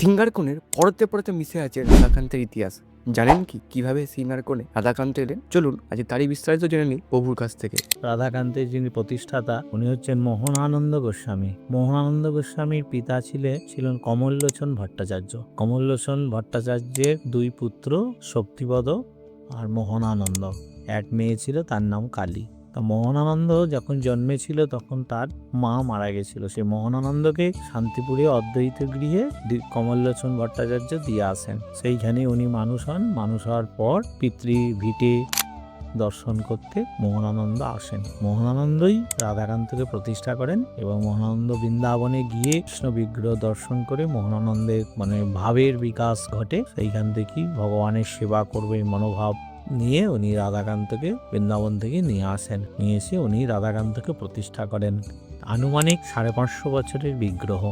সিঙ্গারকোণের পরতে পরতে মিশে আছে রাধাকান্তের ইতিহাস। জানেন কি কিভাবে সিঙ্গারকোণে রাধাকান্ত এলেন? চলুন আজ তারই বিস্তারিত জেনে নিই প্রভুর কাছ থেকে। রাধাকান্তের যিনি প্রতিষ্ঠাতা উনি হচ্ছেন মোহনানন্দ গোস্বামী। মোহনানন্দ গোস্বামীর পিতা ছিলেন কমললোচন ভট্টাচার্য। কমললোচন ভট্টাচার্যের দুই পুত্র শক্তিপদ আর মোহনানন্দ। এক মেয়ে ছিল, তার নাম কালী। তা মোহনানন্দ যখন জন্মেছিল তখন তার মা মারা গেছিল। সেই মোহনানন্দকে শান্তিপুরে অদ্বৈত গৃহে কমললোচন ভট্টাচার্য দিয়ে আসেন। সেইখানে উনি মানুষ হন। মানুষ হওয়ার পর পিতৃভিটে দর্শন করতে মোহনানন্দ আসেন। মোহনানন্দই রাধাকান্তকে প্রতিষ্ঠা করেন এবং মোহনানন্দ বৃন্দাবনে গিয়ে কৃষ্ণ বিগ্রহ দর্শন করে মোহনানন্দের ভাবের বিকাশ ঘটে। সেইখান থেকেই ভগবানের সেবা করবে মনোভাব নিয়ে উনি রাধাকান্তকে বৃন্দাবন থেকে নিয়ে আসেন। নিয়ে এসে উনি রাধাকান্তকে প্রতিষ্ঠা করেন। আনুমানিক 550 বছরের বিগ্রহ।